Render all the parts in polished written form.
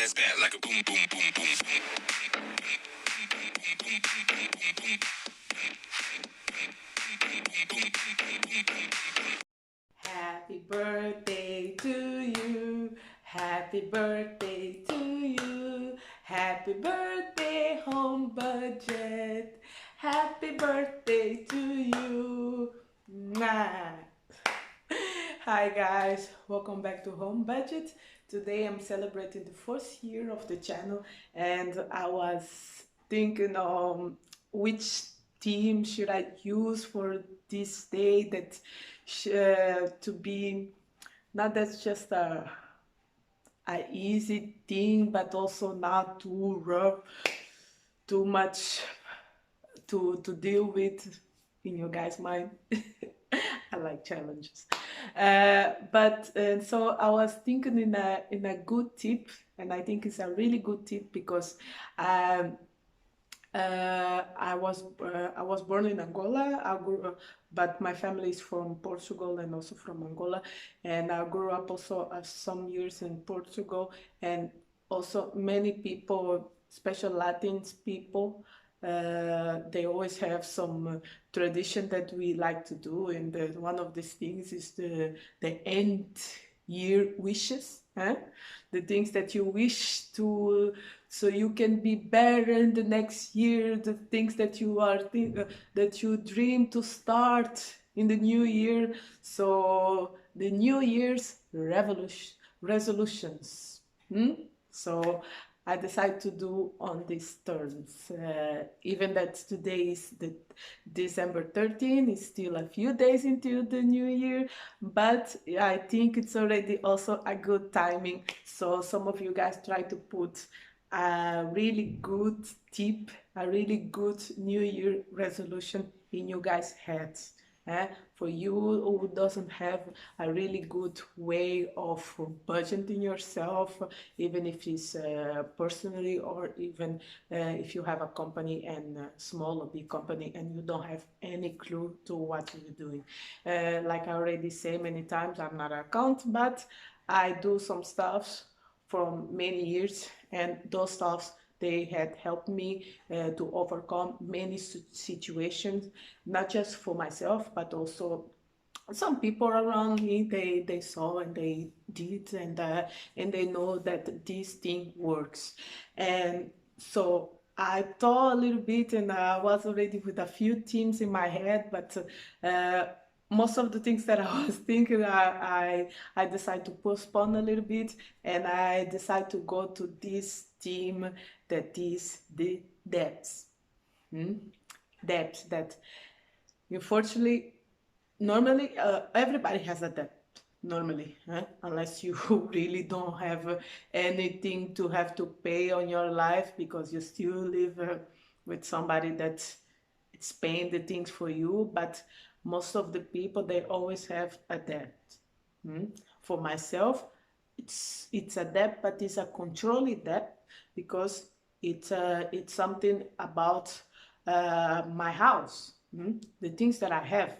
ass back like a boom, boom, boom, boom, boom. Happy birthday to you. Happy birthday to you. Happy birthday, home budget. Happy birthday to you. Mwah. Hi guys, welcome back to Home Budget. Today I'm celebrating the first year of the channel and I was thinking which theme should I use for this day that to be not that's just a easy thing but also not too rough, too much to deal with in your guys' mind. I like challenges. So I was thinking in a good tip, and I think it's a really good tip because I was born in Angola. But my family is from Portugal and also from Angola, and I grew up also some years in Portugal, and also many people, especially Latin people. They always have some tradition that we like to do, and one of these things is the end year wishes, huh? The things that you wish to, so you can be better in the next year. The things that that you dream to start in the new year. So the New Year's resolutions. So I decided to do on these terms. Even that today is the December 13, it's still a few days into the new year, but I think it's already also a good timing. So some of you guys try to put a really good tip, a really good new year resolution in you guys' heads. For you who doesn't have a really good way of budgeting yourself, even if it's personally or even if you have a company and small or big company and you don't have any clue to what you're doing. Like I already say many times, I'm not an accountant, but I do some stuff from many years, and those stuffs they had helped me to overcome many situations, not just for myself, but also some people around me. They saw and they did, and they know that this thing works. And so I thought a little bit, and I was already with a few themes in my head, but most of the things that I was thinking, I decided to postpone a little bit, and I decided to go to this theme that is the debts. Debts that, unfortunately, normally everybody has a debt. Normally, unless you really don't have anything to have to pay on your life because you still live with somebody that's paying the things for you. But most of the people, they always have a debt. For myself, it's a debt, but it's a controlling debt because it's something about my house, the things that I have,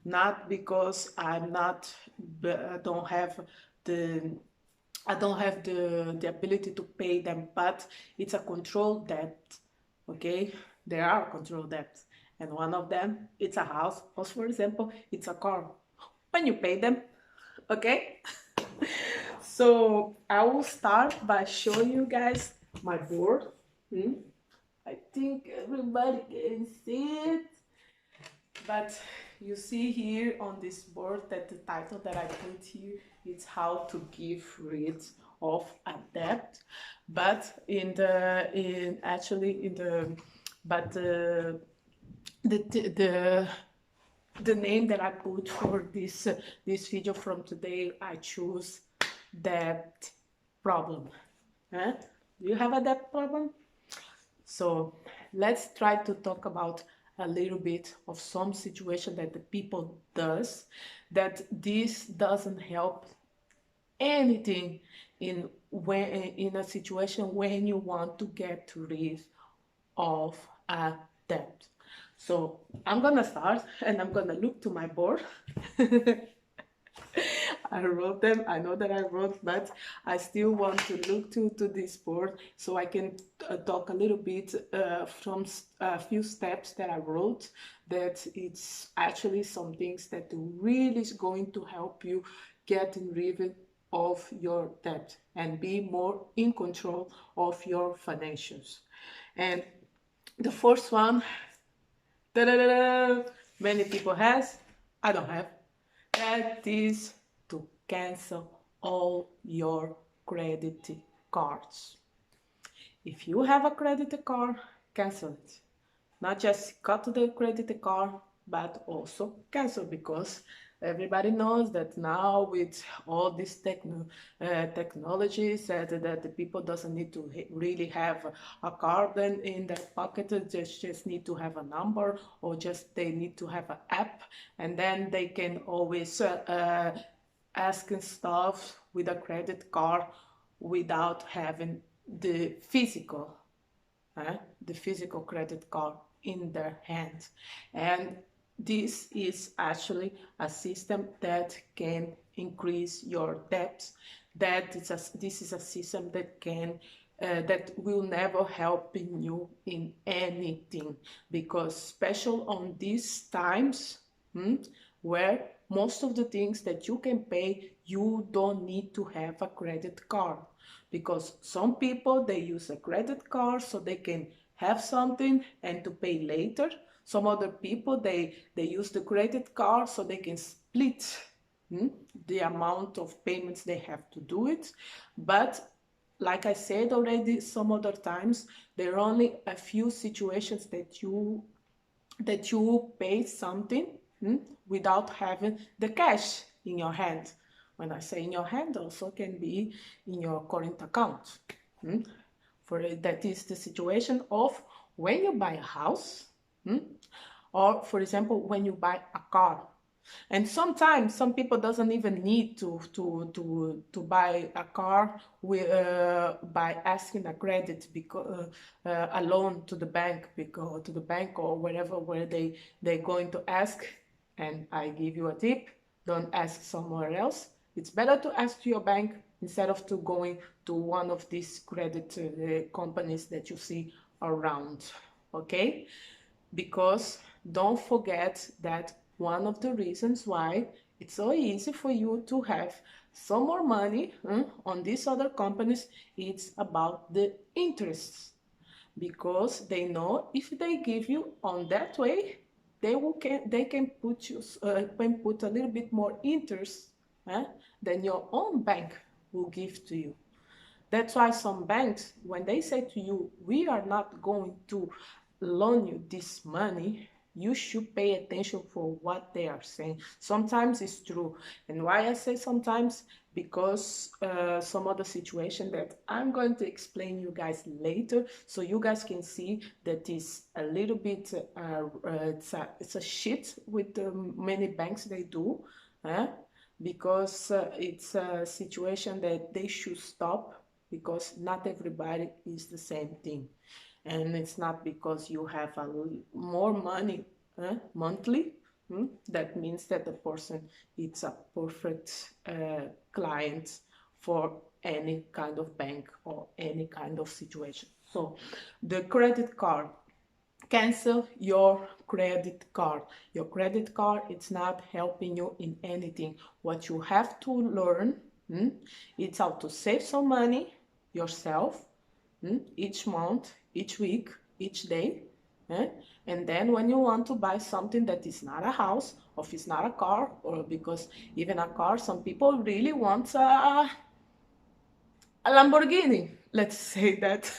not because I don't have the ability to pay them, but it's a control debt. Okay, there are control debts, and one of them, it's a house, or for example, it's a car. When you pay them, okay. So I will start by showing you guys my board. I think everybody can see it, but you see here on this board that the title that I put here is how to give rid of a debt. But the name that I put for this video from today, I choose debt problem. Do you have a debt problem? So let's try to talk about a little bit of some situation that the people does, that this doesn't help anything in a situation when you want to get rid of a debt. So I'm gonna start and I'm gonna look to my board. I wrote them. I know that I wrote, but I still want to look to this board so I can talk a little bit from a few steps that I wrote, that it's actually some things that really is going to help you getting rid of your debt and be more in control of your financials. And the first one, many people has, I don't have, that is to cancel all your credit cards. If you have a credit card, cancel it. Not just cut the credit card, but also cancel, because everybody knows that now with all these technologies that the people doesn't need to really have a card in their pocket, just need to have a number, or just they need to have an app, and then they can always ask stuff with a credit card without having the physical credit card in their hand. And this is actually a system that can increase your debts. This is a system that can that will never help you in anything, because special on these times where most of the things that you can pay, you don't need to have a credit card, because some people, they use a credit card so they can have something and to pay later. Some other people, they use the credit card so they can split the amount of payments they have to do it. But like I said already some other times, there are only a few situations that you pay something without having the cash in your hand. When I say in your hand, also can be in your current account. For that is the situation of when you buy a house, or for example when you buy a car. And sometimes some people doesn't even need to buy a car by asking a credit, because a loan to the bank, or wherever where they're going to ask. And I give you a tip: don't ask somewhere else. It's better to ask to your bank instead of to going to one of these credit companies that you see around. Okay? Because don't forget that one of the reasons why it's so easy for you to have some more money on these other companies, it's about the interests. Because they know if they give you on that way, they can put a little bit more interest than your own bank will give to you. That's why some banks, when they say to you, we are not going to loan you this money, you should pay attention for what they are saying. Sometimes it's true. And why I say sometimes? Because some other situation that I'm going to explain you guys later, so you guys can see that is a little bit, it's a shit with many banks they do, because it's a situation that they should stop, because not everybody is the same thing. And it's not because you have more money monthly, that means that the person is a perfect client for any kind of bank or any kind of situation. So the credit card, cancel your credit card. Your credit card, it's not helping you in anything. What you have to learn, it's how to save some money yourself each month, each week, each day. And then when you want to buy something that is not a house, or if it's not a car, or because even a car, some people really want a Lamborghini, let's say that.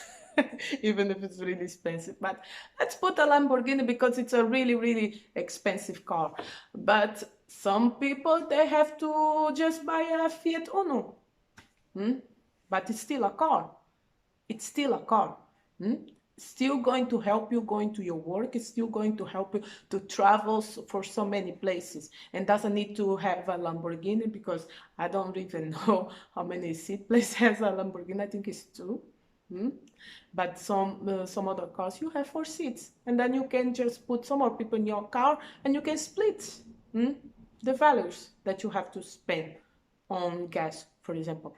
Even if it's really expensive, but let's put a Lamborghini because it's a really, really expensive car. But some people, they have to just buy a Fiat Uno, but it's still a car. It's still a car. Still going to help you going to your work. It's still going to help you to travel for so many places, and doesn't need to have a Lamborghini, because I don't even know how many seat places has a Lamborghini. I think it's 2. But some other cars you have 4 seats, and then you can just put some more people in your car and you can split the values that you have to spend on gas, for example.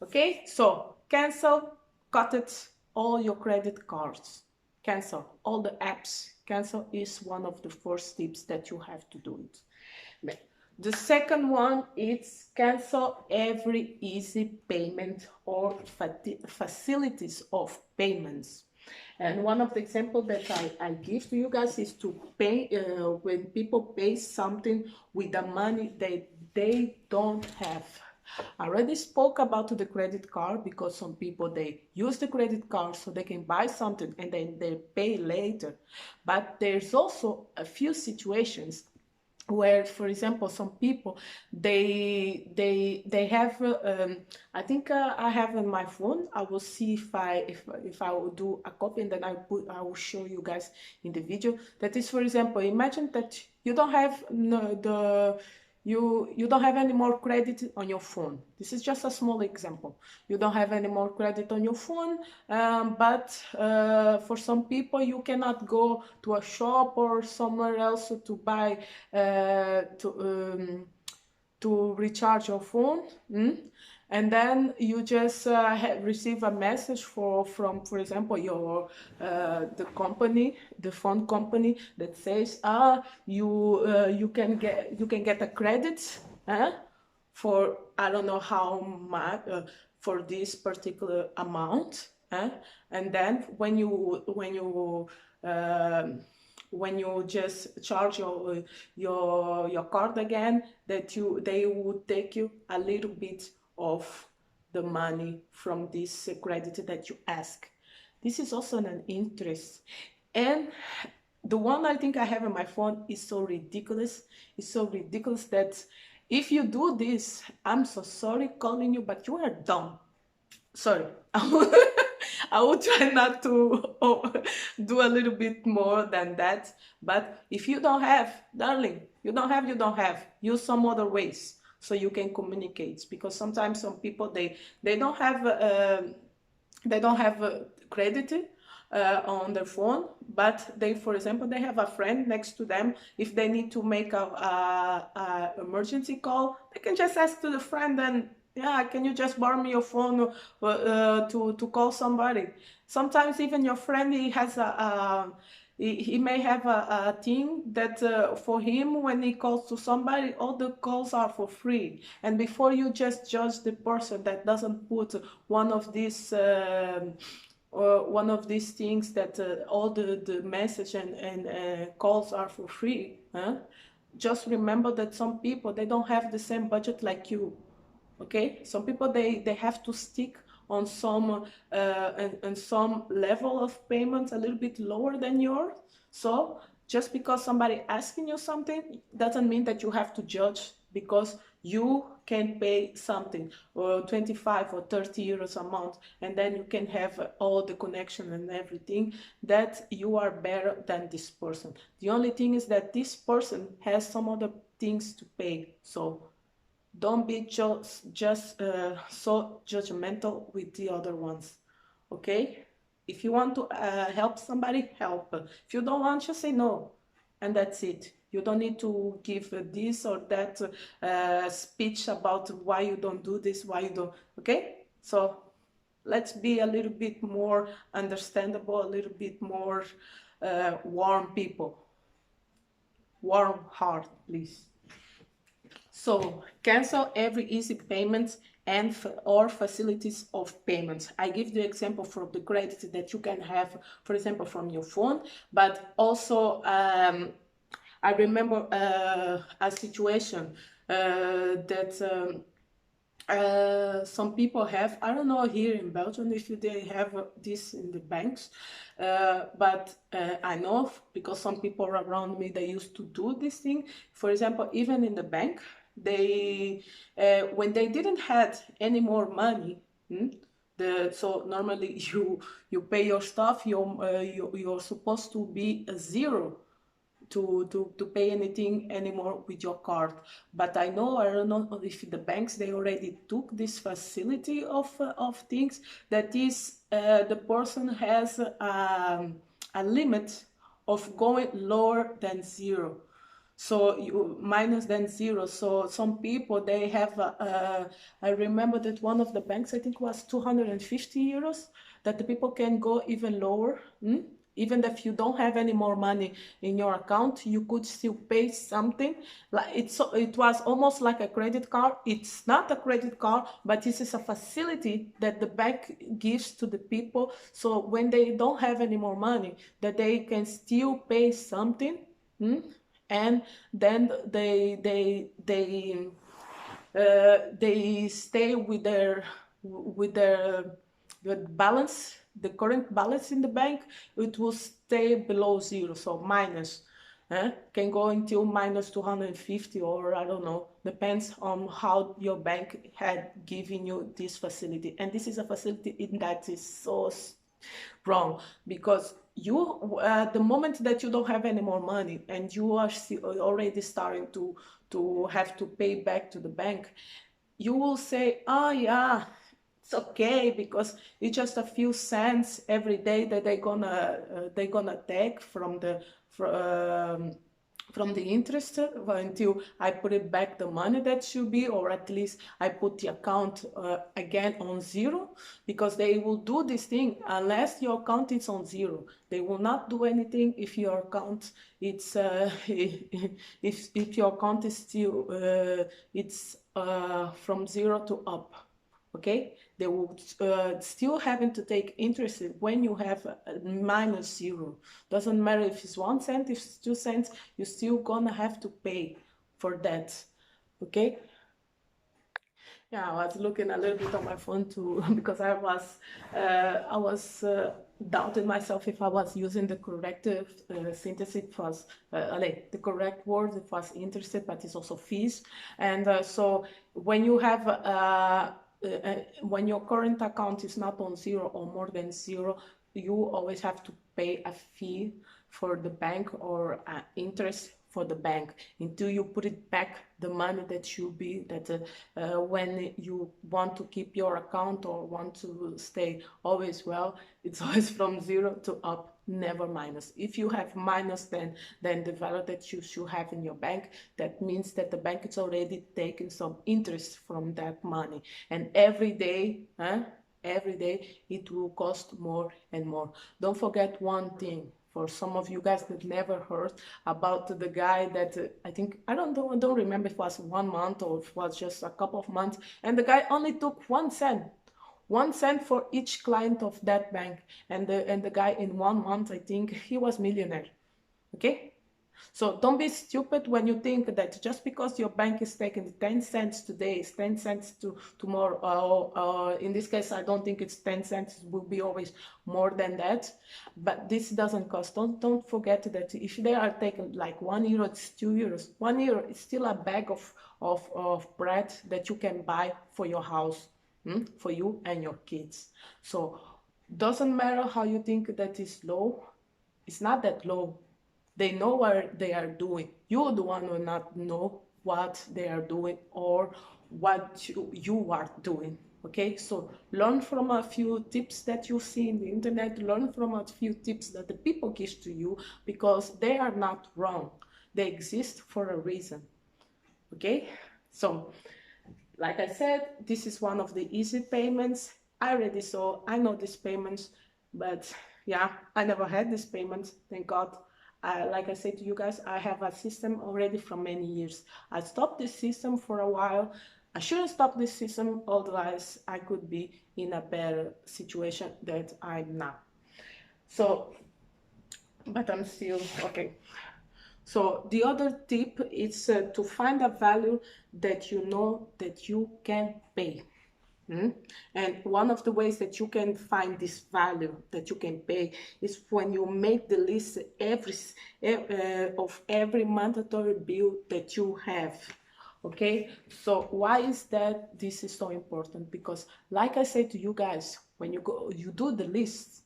Okay, so cancel, cut it, all your credit cards, cancel all the apps. Cancel is one of the first steps that you have to do it. The second one is cancel every easy payment or facilities of payments. And one of the examples that I give to you guys is to pay when people pay something with the money that they don't have. I already spoke about the credit card, because some people, they use the credit card so they can buy something and then they pay later. But there's also a few situations where, for example, some people, they have I think I have in my phone. I will see if I will do a copy, and then I will show you guys in the video. That is, for example, imagine that you don't have you don't have any more credit on your phone. This is just a small example. You don't have any more credit on your phone, but for some people, you cannot go to a shop or somewhere else to buy to recharge your phone. And then you just receive a message from, for example, your the company, the phone company, that says, you can get a credit for, I don't know how much, for this particular amount. And then when you just charge your card again, they would take you a little bit of the money from this credit that you ask. This is also an interest. And the one I think I have on my phone is so ridiculous. It's so ridiculous that if you do this, I'm so sorry calling you, but you are dumb. Sorry. I will try not to do a little bit more than that. But if you don't have, darling, you don't have. Use some other ways so you can communicate. Because sometimes some people, they don't have credit on their phone, but they, for example, they have a friend next to them. If they need to make a emergency call, they can just ask to the friend, and yeah, can you just borrow me your phone to call somebody? Sometimes even your friend, he has he may have a thing that for him, when he calls to somebody, all the calls are for free. And before you just judge the person that doesn't put one of these things that all the message and calls are for free, just remember that some people, they don't have the same budget like you. Okay, some people, they have to stick on some some level of payment a little bit lower than yours. So just because somebody asking you something doesn't mean that you have to judge because you can pay something, or 25 or 30 euros a month, and then you can have all the connection and everything, that you are better than this person. The only thing is that this person has some other things to pay. So don't be just so judgmental with the other ones, okay? If you want to help somebody, help. If you don't want, just say no, and that's it. You don't need to give this or that speech about why you don't do this, why you don't, okay? So let's be a little bit more understandable, a little bit more warm people. Warm heart, please. So cancel every easy payment and or facilities of payments. I give the example from the credit that you can have, for example, from your phone, but also I remember a situation that some people have. I don't know here in Belgium if they have this in the banks, but I know, because some people around me, they used to do this thing. For example, even in the bank, they when they didn't have any more money, so normally you pay your stuff, you're supposed to be a zero to pay anything anymore with your card. But I don't know if the banks, they already took this facility of things, that is the person has a limit of going lower than zero. So you minus than zero. So some people, they have I remember that one of the banks, I think, was 250 euros, that the people can go even lower. Even if you don't have any more money in your account, you could still pay something. Like it was almost like a credit card. It's not a credit card, but this is a facility that the bank gives to the people. So when they don't have any more money, that they can still pay something. And then they stay with the balance, the current balance in the bank. It will stay below zero, so minus. Can go until minus 250, or I don't know, depends on how your bank had given you this facility. And this is a facility that is so wrong, because you the moment that you don't have any more money and you are already starting to have to pay back to the bank, you will say, oh yeah, it's okay, because it's just a few cents every day that they're gonna take from the interest until I put it back the money that should be, or at least I put the account again on zero, because they will do this thing unless your account is on zero. They will not do anything if your account it's if your account is still it's from zero to up. Okay, they will still having to take interest when you have minus zero. Doesn't matter if it's 1 cent, if it's 2 cents, you're still gonna have to pay for that. Okay. Yeah, I was looking a little bit on my phone too, because I was doubting myself if I was using the correct synthesis. It was the correct word. It was interested, but it's also fees. And so when you have when your current account is not on zero or more than zero, you always have to pay a fee for the bank, or interest for the bank, until you put it back the money that should be that when you want to keep your account or want to stay always well, it's always from zero to up, never minus. If you have minus, then the value that you should have in your bank, that means that the bank is already taking some interest from that money, and every day it will cost more and more. Don't forget one thing. For some of you guys that never heard about the guy that I think, I don't remember if it was 1 month or if it was just a couple of months, and the guy only took 1 cent. 1 cent for each client of that bank, and the guy in 1 month, I think he was millionaire. Okay. So don't be stupid when you think that just because your bank is taking 10 cents today, it's 10 cents tomorrow. In this case, I don't think it's 10 cents. It will be always more than that. But this doesn't cost. Don't forget that if they are taking like €1, it's €2. €1 is still a bag of bread that you can buy for your house, for you and your kids. So doesn't matter how you think that is low. It's not that low. They know what they are doing. You're the one who not know what they are doing or what you are doing. Okay, so learn from a few tips that you see in the internet. Learn from a few tips that the people give to you, because they are not wrong. They exist for a reason. Okay, so like I said, this is one of the easy payments. I know these payments, but yeah, I never had these payments, thank God. Like I said to you guys, I have a system already from many years. I stopped this system for a while. I shouldn't stop this system, otherwise I could be in a better situation that I'm not. So, but I'm still okay. So the other tip is to find a value that you know that you can pay. And one of the ways that you can find this value that you can pay is when you make the list of every mandatory bill that you have. Okay, so why is that this is so important? Because like I said to you guys, when you do the list,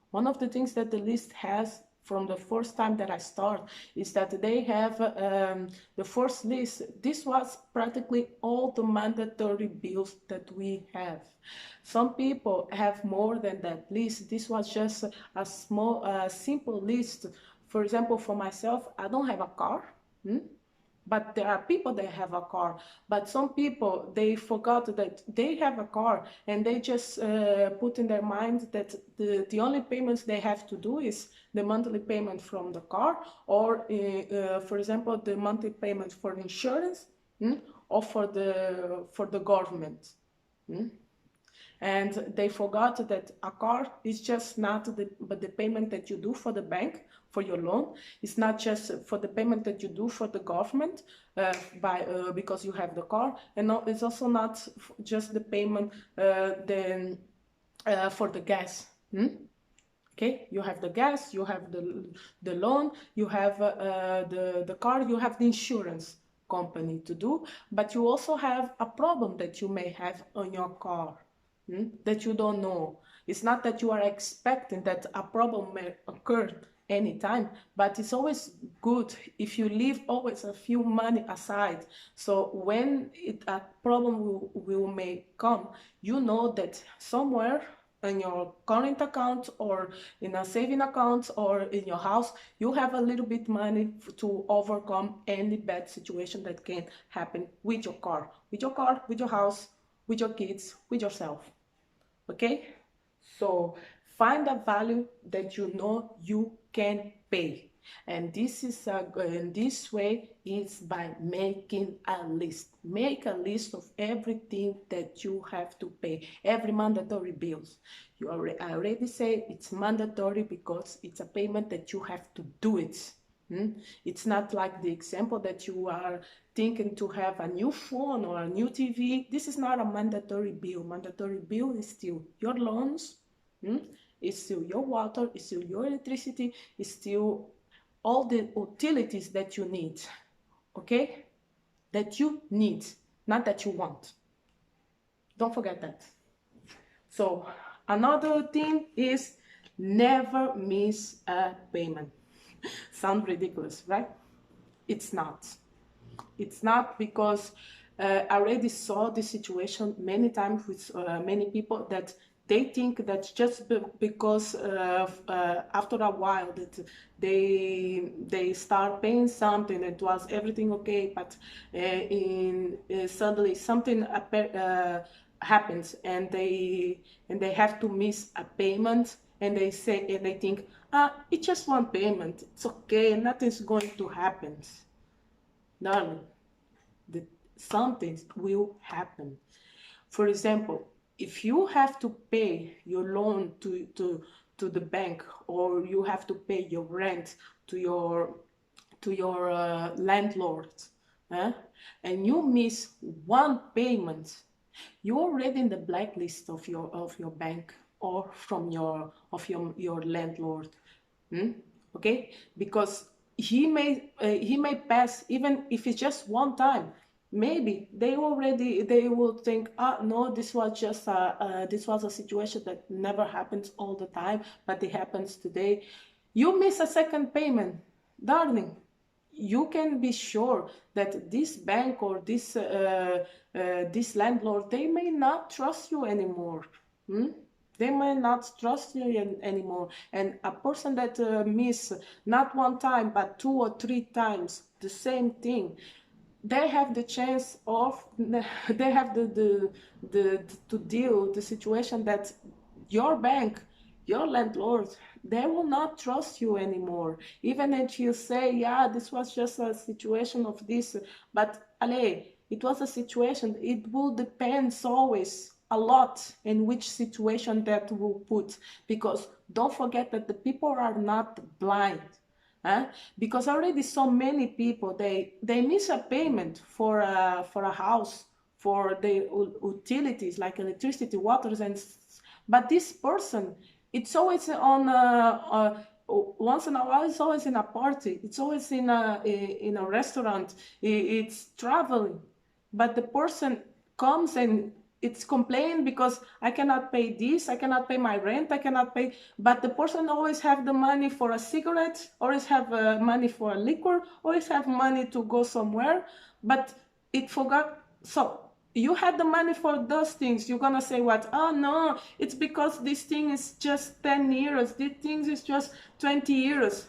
one of the things that the list has from the first time that I start is that they have the first list. This was practically all the mandatory bills that we have. Some people have more than that list. This was just a small simple list. For example, for myself, I don't have a car. But there are people that have a car, but some people, they forgot that they have a car, and they just put in their mind that the only payments they have to do is the monthly payment from the car, or for example, the monthly payment for insurance, or for the government. And they forgot that a car is just not but the payment that you do for the bank, for your loan. It's not just for the payment that you do for the government because you have the car, and no, it's also not just the payment for the gas. Okay, you have the gas, you have the loan, you have the car, you have the insurance company to do, but you also have a problem that you may have on your car. That you don't know. It's not that you are expecting that a problem may occur anytime, but it's always good if you leave always a few money aside. So when a problem will may come, you know that somewhere in your current account or in a saving account or in your house, you have a little bit money to overcome any bad situation that can happen with your car, with your house, with your kids, with yourself. Okay, so find a value that you know you can pay, and this way is by making a list. Make a list of everything that you have to pay, every mandatory bills. I already say it's mandatory because it's a payment that you have to do it. It's not like the example that you are thinking to have a new phone or a new TV. This is not a mandatory bill. Mandatory bill is still your loans, it's still your water, it's still your electricity, it's still all the utilities that you need, okay? That you need, not that you want. Don't forget that. So another thing is never miss a payment. Sound ridiculous, right? It's not. It's not, because I already saw this situation many times with many people, that they think that just because after a while that they start paying something, it was everything okay, but suddenly something happens and they have to miss a payment, and they think, it's just one payment, it's okay, nothing's going to happen. Darling, something will happen. For example, if you have to pay your loan to the bank, or you have to pay your rent to your landlord, and you miss one payment, you're already in the blacklist of your bank or from your landlord. Okay, because he may pass, even if it's just one time. Maybe they will think, no, this was just a situation that never happens all the time, but it happens today. You miss a second payment, darling, you can be sure that this bank or this landlord, they may not trust you anymore. They may not trust you anymore. And a person that miss not one time but 2 or 3 times the same thing, they have the chance of, they have to deal with the situation that your bank, your landlord, they will not trust you anymore. Even if you say, yeah, this was just a situation of this, but allez, it was a situation. It will depend always a lot in which situation that will put, because don't forget that the people are not blind. Because already so many people, they miss a payment for a house, for the utilities like electricity, waters, but this person, it's always on once in a while, it's always in a party, it's always in a restaurant, it's traveling, but the person comes and it's complaining because I cannot pay this, I cannot pay my rent, I cannot pay, but the person always have the money for a cigarette, always have money for a liquor, always have money to go somewhere, but it forgot. So you had the money for those things, you're gonna say what? Oh no, it's because this thing is just 10 euros, this thing is just 20 euros.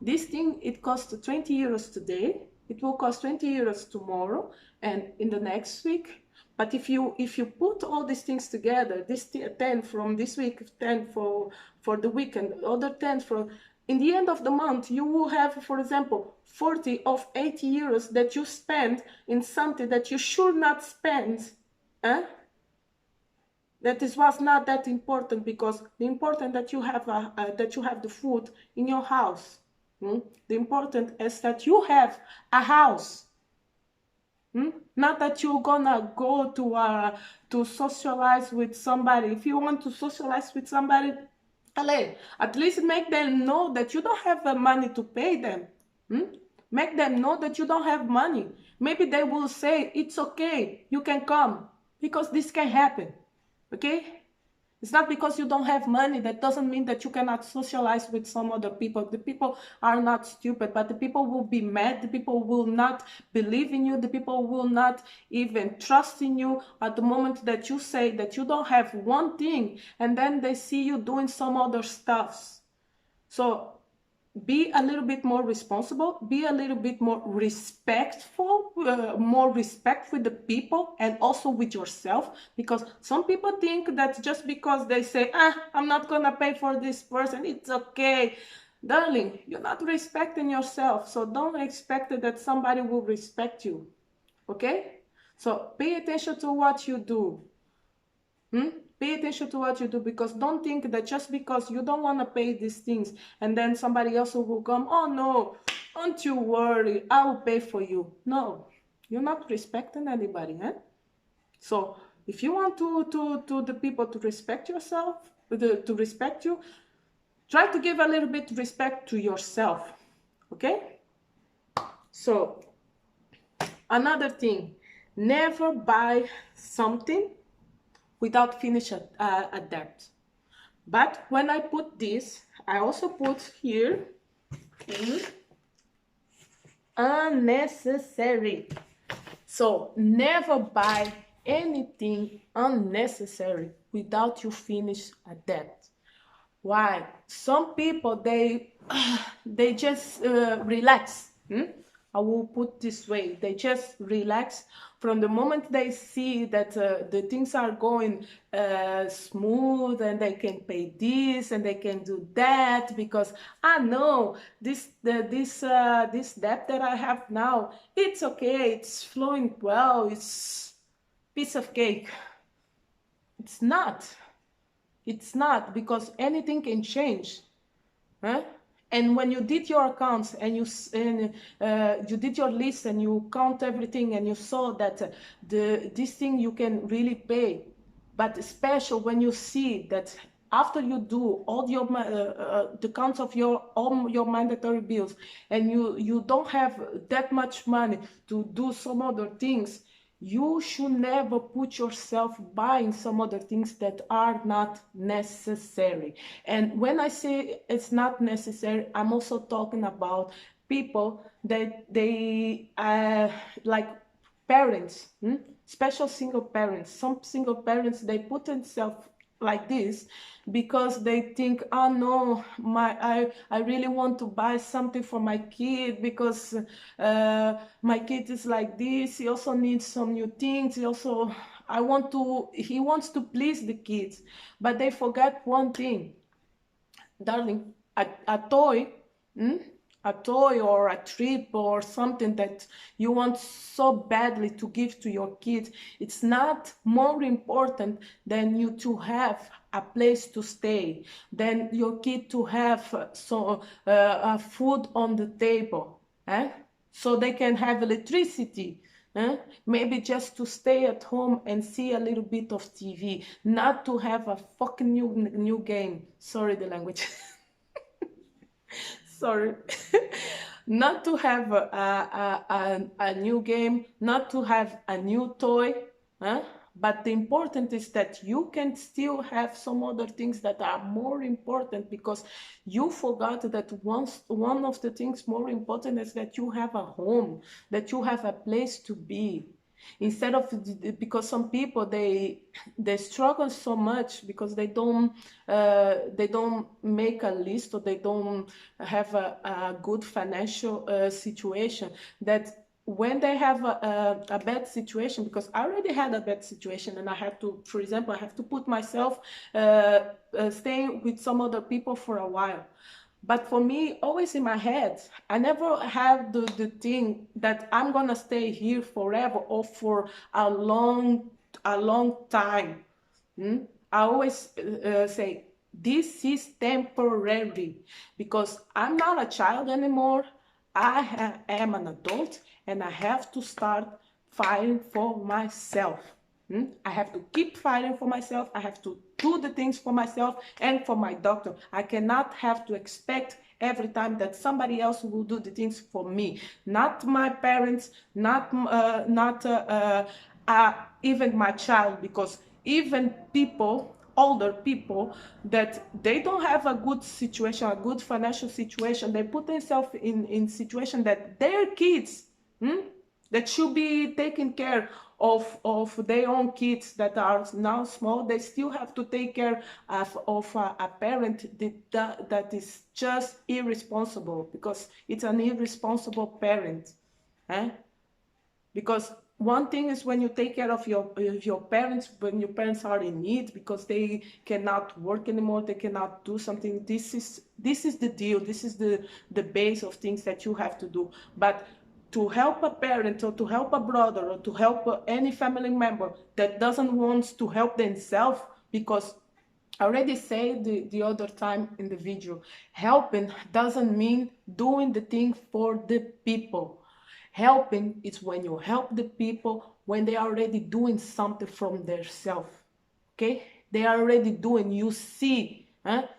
This thing, it costs 20 euros today, it will cost 20 euros tomorrow and in the next week. But if you put all these things together, this 10 from this week, 10 for the weekend, other 10 for, in the end of the month, you will have, for example, 40 of 80 euros that you spend in something that you should not spend. That was not that important, because the important that you have the food in your house. The important is that you have a house. Not that you're gonna go to socialize with somebody. If you want to socialize with somebody, at least make them know that you don't have the money to pay them. Make them know that you don't have money. Maybe they will say, it's okay, you can come, because this can happen. Okay? It's not because you don't have money, that doesn't mean that you cannot socialize with some other people. The people are not stupid, but the people will be mad. The people will not believe in you. The people will not even trust in you at the moment that you say that you don't have one thing, and then they see you doing some other stuff. So be a little bit more responsible, be a little bit more respectful, more respect with the people and also with yourself, because some people think that just because they say, I'm not gonna pay for this person, it's okay. Darling, you're not respecting yourself, so don't expect that somebody will respect you. Okay? So pay attention to what you do. Pay attention to what you do, because don't think that just because you don't want to pay these things and then somebody else will come, oh no, don't you worry, I will pay for you. No, you're not respecting anybody. So if you want to the people to respect yourself, to respect you, try to give a little bit of respect to yourself. Okay? So another thing, never buy something without finishing a debt. But when I put this, I also put here unnecessary. So never buy anything unnecessary without you finish a debt. Why? Some people, they just relax. I will put this way, they just relax from the moment they see that the things are going smooth, and they can pay this and they can do that, because I know this debt that I have now, it's okay, it's flowing well, it's piece of cake. It's not, because anything can change. And when you did your accounts and you did your list and you count everything and you saw that this thing you can really pay, but especially when you see that after you do all your the counts of all your mandatory bills, and you don't have that much money to do some other things, you should never put yourself buying some other things that are not necessary. And when I say it's not necessary, I'm also talking about people that they like parents, special single parents. Some single parents, they put themselves like this because they think, oh no, I really want to buy something for my kid, because my kid is like this, he also needs some new things, he wants to please the kids. But they forget one thing, darling, a toy, or a trip or something that you want so badly to give to your kids, it's not more important than you to have a place to stay, than your kid to have food on the table, so they can have electricity. Maybe just to stay at home and see a little bit of TV, not to have a fucking new game. Sorry, the language. Sorry. Not to have a new game, not to have a new toy, but the important is that you can still have some other things that are more important, because you forgot that one of the things more important is that you have a home, that you have a place to be. Instead of, because some people they struggle so much because they don't make a list, or they don't have a good financial situation, that when they have a bad situation, because I already had a bad situation and I have to, for example, I have to put myself staying with some other people for a while. But for me, always in my head, I never have the thing that I'm gonna stay here forever or for a long time. I always say this is temporary, because I'm not a child anymore. I am an adult, and I have to start fighting for myself. I have to keep fighting for myself. I have to do the things for myself and for my doctor. I cannot have to expect every time that somebody else will do the things for me. Not my parents, not even my child, because even people, older people, that they don't have a good situation, a good financial situation, they put themselves in situation that their kids that should be taking care of their own kids that are now small, they still have to take care of a parent that is just irresponsible, because it's an irresponsible parent. Because one thing is when you take care of your parents, when your parents are in need because they cannot work anymore, they cannot do something. This is the deal. This is the base of things that you have to do. But to help a parent, or to help a brother, or to help any family member that doesn't want to help themselves, because I already said the other time in the video, helping doesn't mean doing the thing for the people. Helping is when you help the people when they are already doing something from themselves. Okay? They are already doing, you see,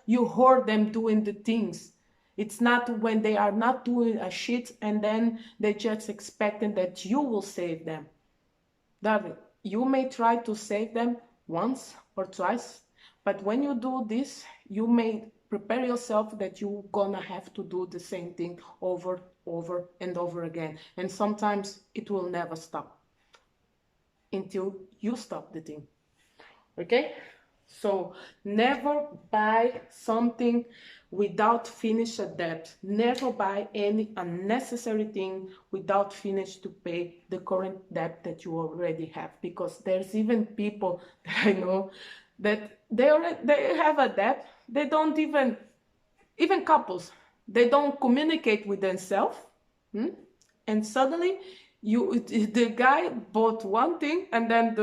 you heard them doing the things. It's not when they are not doing a shit and then they just expecting that you will save them. Darling, you may try to save them once or twice, but when you do this, you may prepare yourself that you're gonna have to do the same thing over and over again. And sometimes it will never stop until you stop the thing. Okay? So never buy something without finish a debt. Never buy any unnecessary thing without finish to pay the current debt that you already have. Because there's even people that I know that they have a debt. They don't even couples, they don't communicate with themselves, and suddenly the guy bought one thing, and then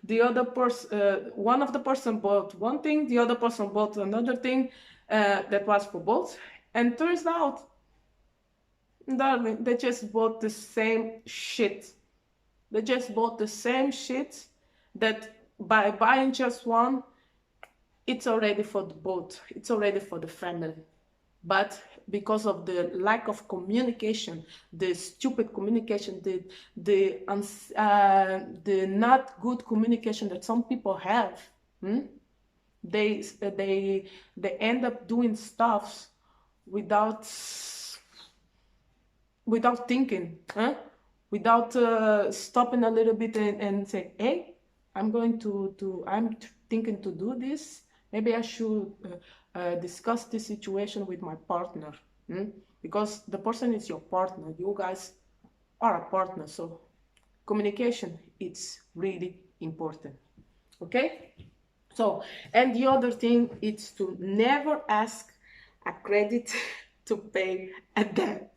the other person, one of the person bought one thing, the other person bought another thing that was for both, and turns out, darling, they just bought the same shit. They just bought the same shit that by buying just one, it's already for the both. It's already for the family. But because of the lack of communication, the stupid communication, the not good communication that some people have, they end up doing stuff without thinking, without stopping a little bit and say, hey, I'm thinking to do this. Maybe I should discuss this situation with my partner, because the person is your partner. You guys are a partner, so communication, it's really important. Okay? So, and the other thing is to never ask a credit to pay a debt.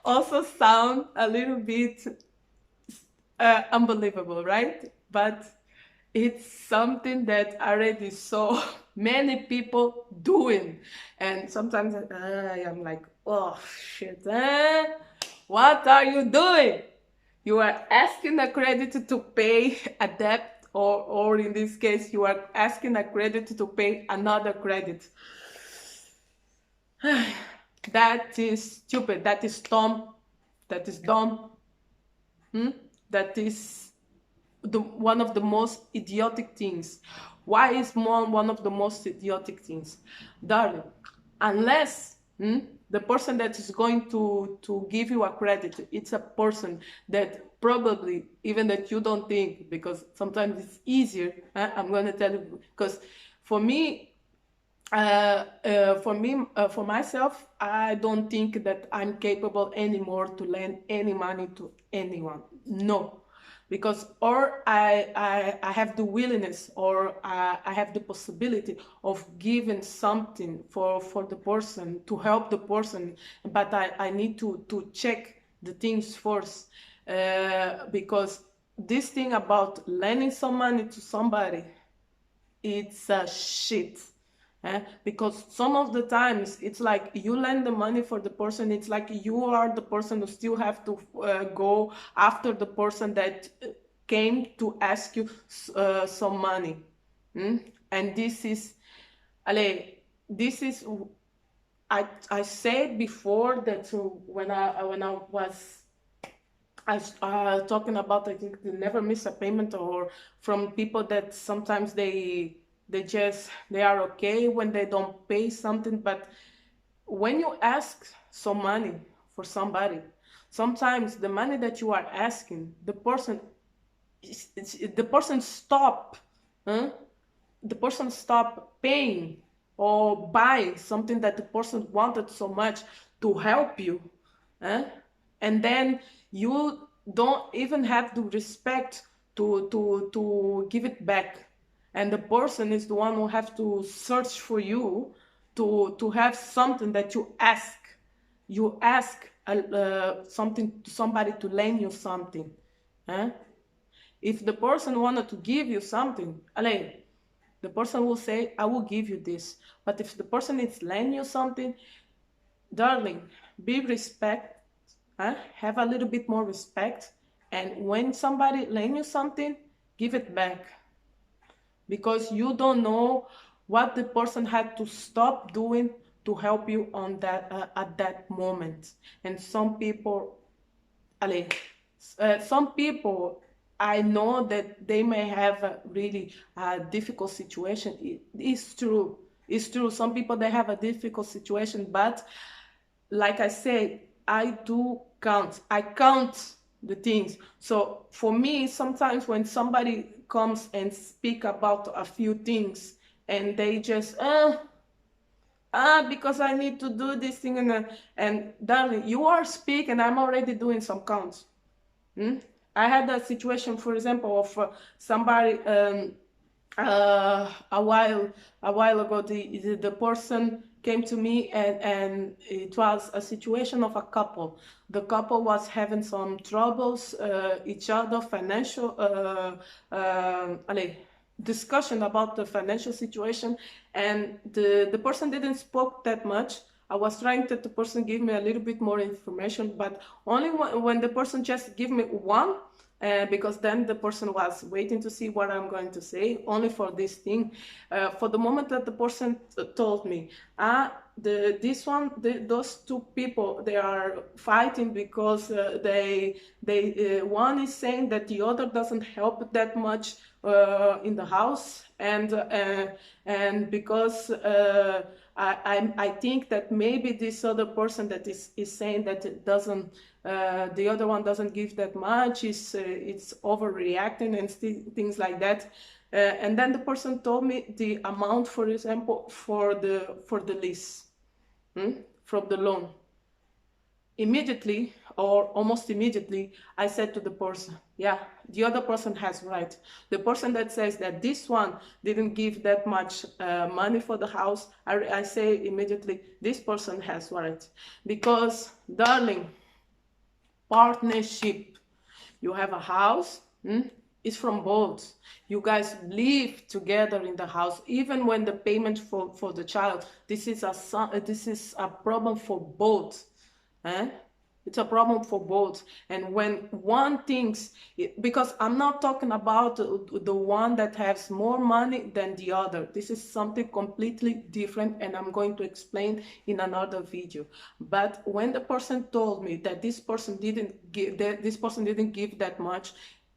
Also sound a little bit unbelievable, right? But it's something that I already saw many people doing, and sometimes I am like, oh shit, what are you doing? You are asking a creditor to pay a debt, or in this case, you are asking a creditor to pay another credit. That is stupid. That is dumb. That is dumb. That is one of the most idiotic things. Why is one of the most idiotic things? Darling, unless the person that is going to give you a credit, it's a person that probably even that you don't think, because sometimes it's easier. I'm going to tell you, because for me, for myself, I don't think that I'm capable anymore to lend any money to anyone. No, because or I have the willingness, or I have the possibility of giving something for the person, to help the person, but I need to check the things first, because this thing about lending some money to somebody, it's a shit. Because some of the times it's like you lend the money for the person, it's like you are the person who still have to go after the person that came to ask you some money. And this is, allez, this is, I said before that when I was talking about, I think, they never miss a payment, or from people that sometimes they are okay when they don't pay something. But when you ask some money for somebody, sometimes the money that you are asking, the person stop, the person stop paying or buying something that the person wanted so much to help you, and then you don't even have the respect to give it back, and the person is the one who have to search for you to have something that you ask. You ask something to somebody to lend you something. If the person wanted to give you something, allez, the person will say, I will give you this. But if the person is lending you something, darling, be respect, have a little bit more respect. And when somebody lends you something, give it back. Because you don't know what the person had to stop doing to help you on that at that moment. And some people, allez, some people, I know that they may have a really difficult situation. It's true. It's true. Some people, they have a difficult situation, but like I said, I do count. I count the things. So for me, sometimes when somebody comes and speak about a few things, and they just because I need to do this thing, and darling, you are speaking, I'm already doing some counts. I had a situation, for example, of somebody a while ago. The person came to me, and it was a situation of a couple. The couple was having some troubles, each other, financial allez, discussion about the financial situation, and the person didn't spoke that much. I was trying that the person give me a little bit more information, but only when the person just give me one, because then the person was waiting to see what I'm going to say, only for this thing. For the moment that the person told me, those two people, they are fighting because one is saying that the other doesn't help that much in the house, and because I think that maybe this other person that is saying that it doesn't, the other one doesn't give that much, it's overreacting and things like that. And then the person told me the amount, for example, for the lease, from the loan. Immediately, or almost immediately, I said to the person, yeah, the other person has right. The person that says that this one didn't give that much money for the house, I say immediately, this person has right. Because, darling, partnership, you have a house, it's from both. You guys live together in the house, even when the payment for the child, this is a problem for both. It's a problem for both. And when one thinks, because I'm not talking about the one that has more money than the other. This is something completely different, and I'm going to explain in another video. But when the person told me that this person didn't give that much,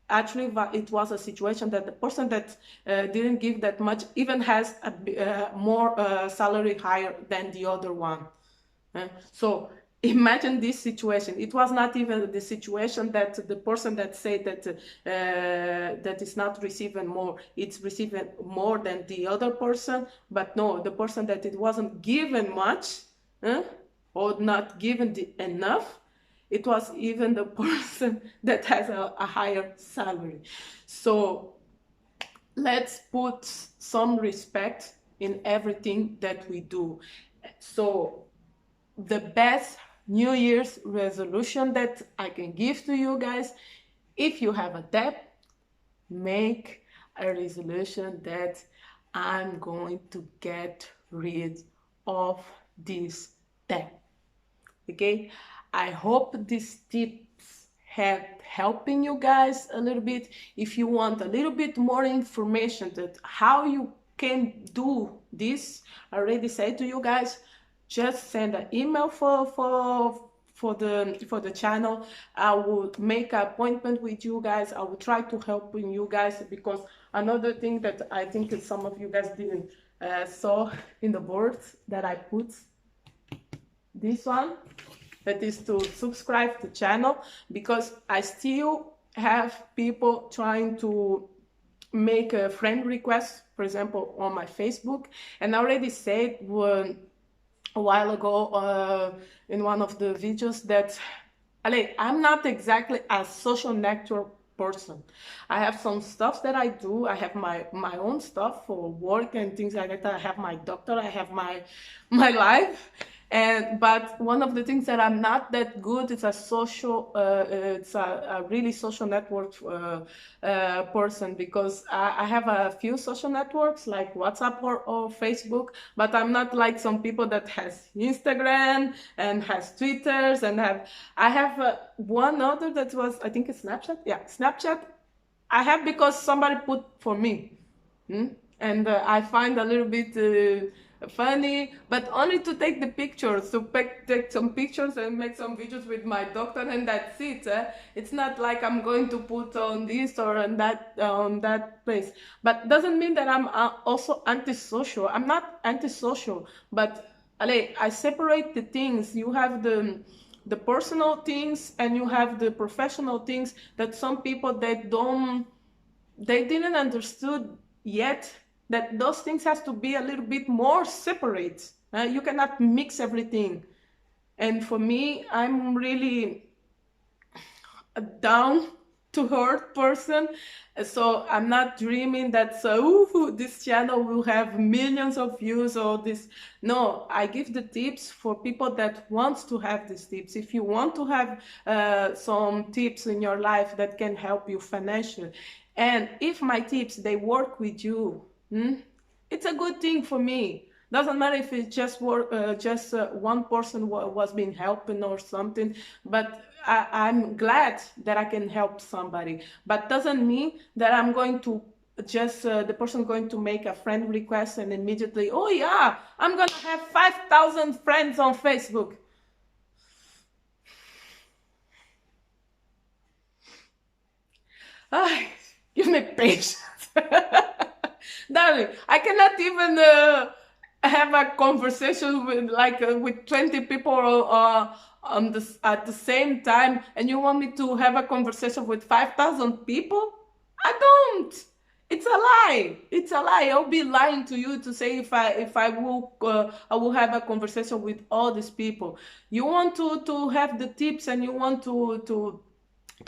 actually, it was a situation that the person that didn't give that much even has a more salary higher than the other one. So imagine this situation. It was not even the situation that the person that said that that is not receiving more, it's receiving more than the other person, but no, the person that it wasn't given much, or not given enough, it was even the person that has a higher salary. So let's put some respect in everything that we do. So the best New Year's resolution that I can give to you guys, if you have a debt, make a resolution that I'm going to get rid of this debt. Okay, I hope these tips have helping you guys a little bit. If you want a little bit more information that how you can do this, I already said to you guys, just send an email for the channel. I will make an appointment with you guys. I will try to help you guys, because another thing that I think that some of you guys didn't saw in the boards that I put, this one, that is to subscribe to the channel, because I still have people trying to make a friend request, for example, on my Facebook. And I already said a while ago in one of the videos that I'm not exactly a social network person. I have some stuff that I do. I have my own stuff for work and things like that. I have my doctor, I have my life. But one of the things that I'm not that good is a social, it's a really social network person, because I have a few social networks like WhatsApp or Facebook, but I'm not like some people that has Instagram and has Twitters and I have one other that was, I think it's Snapchat. Yeah, Snapchat I have because somebody put for me. And I find a little bit funny, but only to take the pictures, to take some pictures and make some videos with my doctor, and that's it. It's not like I'm going to put on this or on that place. But doesn't mean that I'm also antisocial. I'm not antisocial, but I separate the things. You have the personal things and you have the professional things that some people they didn't understood yet, that those things has to be a little bit more separate. You cannot mix everything. And for me, I'm really a down to earth person. So I'm not dreaming that this channel will have millions of views or this. No, I give the tips for people that wants to have these tips. If you want to have some tips in your life that can help you financially, and if my tips, they work with you, it's a good thing for me. Doesn't matter if it's just one person was being helping or something, but I'm glad that I can help somebody. But doesn't mean that I'm going to just the person going to make a friend request and immediately, oh yeah, I'm gonna have 5,000 friends on Facebook. Give me patience. Darling, I cannot even have a conversation with 20 people at the same time, and you want me to have a conversation with 5,000 people? I don't. It's a lie. It's a lie. I'll be lying to you to say if I will have a conversation with all these people. You want to have the tips, and you want to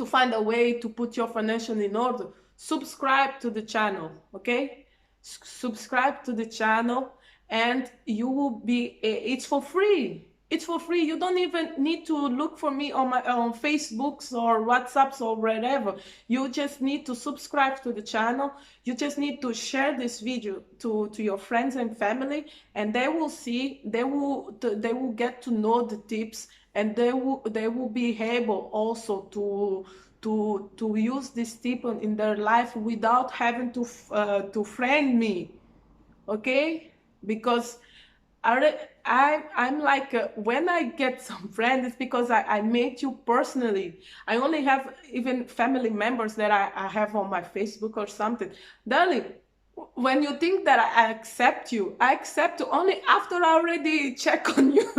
find a way to put your financial in order. Subscribe to the channel, okay? Subscribe to the channel, and you will be, it's for free. It's for free. You don't even need to look for me on Facebooks or WhatsApps or wherever. You just need to subscribe to the channel. You just need to share this video to your friends and family, and they will see, they will get to know the tips, and they will be able also to use this tip in their life without having to friend me, okay? Because I'm like, when I get some friends, it's because I met you personally. I only have even family members that I have on my Facebook or something. Darling, when you think that I accept you only after I already check on you.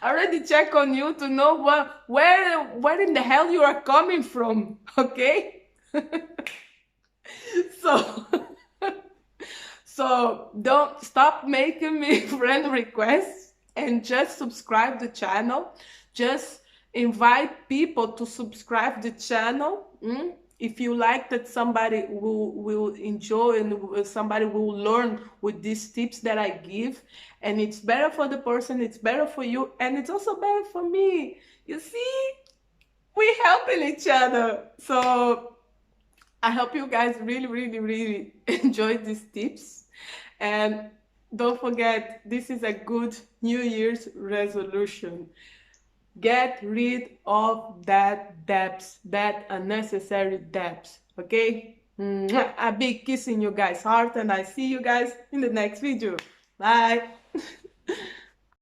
I already check on you to know where in the hell you are coming from, okay? So, so don't stop making me friend requests and just subscribe the channel. Just invite people to subscribe the channel. If you like that somebody will enjoy and somebody will learn with these tips that I give, and it's better for the person, it's better for you, and it's also better for me. You see, we helping each other. So I hope you guys really enjoy these tips. And don't forget, this is a good New Year's resolution. Get rid of that debts, that unnecessary debts, okay? A big kiss in you guys' heart, and I see you guys in the next video. Bye.